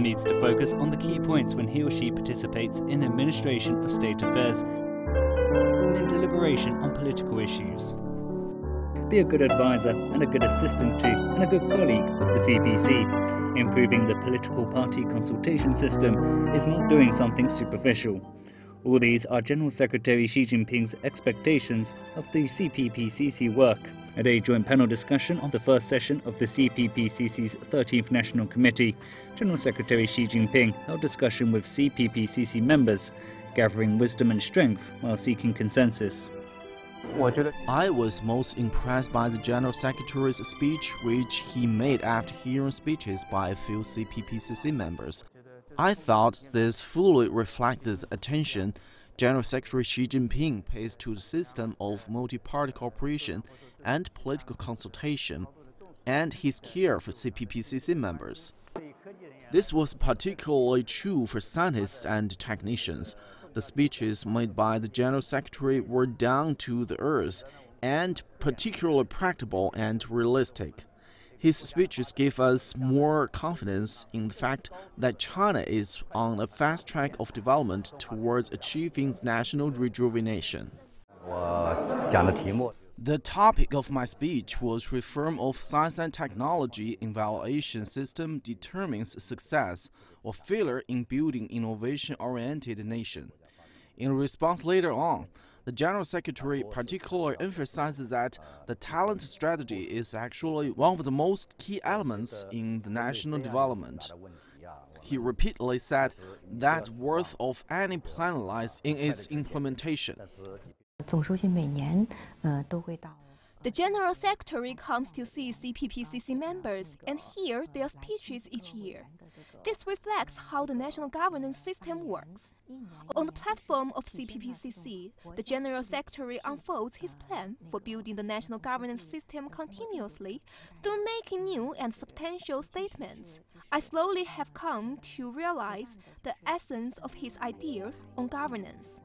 One needs to focus on the key points when he or she participates in the administration of state affairs and in deliberation on political issues. Be a good advisor and a good assistant to and a good colleague of the CPC. Improving the political party consultation system is not doing something superficial. All these are General Secretary Xi Jinping's expectations of the CPPCC work. At a joint panel discussion on the first session of the CPPCC's 13th National Committee, General Secretary Xi Jinping held discussion with CPPCC members, gathering wisdom and strength while seeking consensus. I was most impressed by the General Secretary's speech, which he made after hearing speeches by a few CPPCC members. I thought this fully reflected the attention General Secretary Xi Jinping pays to the system of multi-party cooperation and political consultation, and his care for CPPCC members. This was particularly true for scientists and technicians. The speeches made by the General Secretary were down to the earth and particularly practical and realistic. His speeches gave us more confidence in the fact that China is on a fast track of development towards achieving national rejuvenation. The topic of my speech was reform of science and technology evaluation system determines success or failure in building innovation-oriented nation. In response later on, the General Secretary particularly emphasizes that the talent strategy is actually one of the most key elements in the national development. He repeatedly said that worth of any plan lies in its implementation. The General Secretary comes to see CPPCC members and hear their speeches each year. This reflects how the national governance system works. On the platform of CPPCC, the General Secretary unfolds his plan for building the national governance system continuously through making new and substantial statements. I slowly have come to realize the essence of his ideas on governance.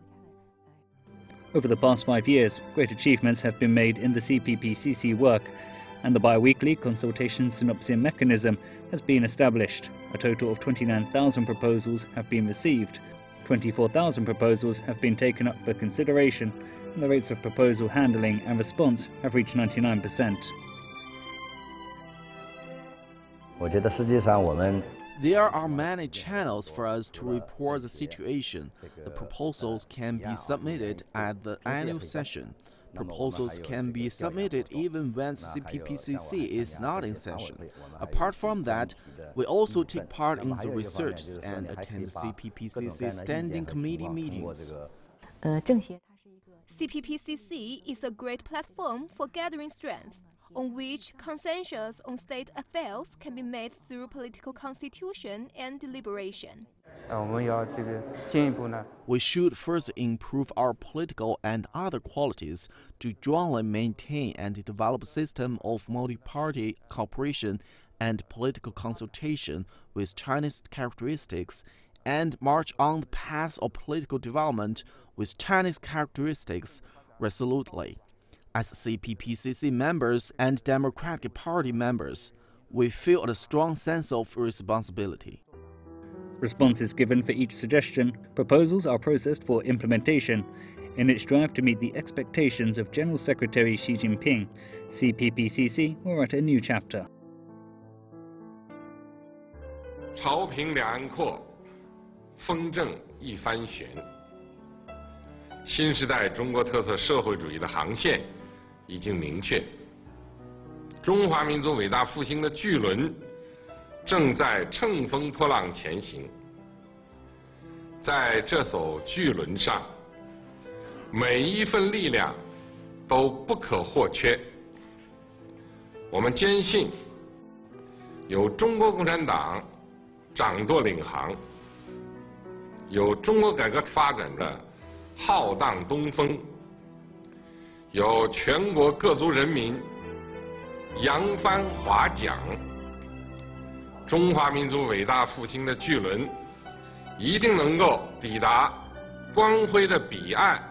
Over the past 5 years, great achievements have been made in the CPPCC work, and the bi-weekly consultation synopsis mechanism has been established. A total of 29,000 proposals have been received. 24,000 proposals have been taken up for consideration, and the rates of proposal handling and response have reached 99%. There are many channels for us to report the situation. The proposals can be submitted at the annual session. Proposals can be submitted even when CPPCC is not in session. Apart from that, we also take part in the research and attend CPPCC Standing Committee meetings. CPPCC is a great platform for gathering strength, on which consensus on state affairs can be made through political constitution and deliberation. We should first improve our political and other qualities to jointly maintain and develop a system of multi-party cooperation and political consultation with Chinese characteristics, and march on the path of political development with Chinese characteristics resolutely. As CPPCC members and Democratic Party members, we feel a strong sense of responsibility. Responses given for each suggestion, proposals are processed for implementation. In its drive to meet the expectations of General Secretary Xi Jinping, CPPCC will write a new chapter. 朝平两岸阔，风正一帆悬。新时代中国特色社会主义的航线已经明确，中华民族伟大复兴的巨轮正在乘风破浪前行。在这艘巨轮上，每一份力量都不可或缺。我们坚信，有中国共产党掌舵领航，有中国改革发展的浩荡东风，有全国各族人民扬帆划桨，中华民族伟大复兴的巨轮一定能够抵达光辉的彼岸，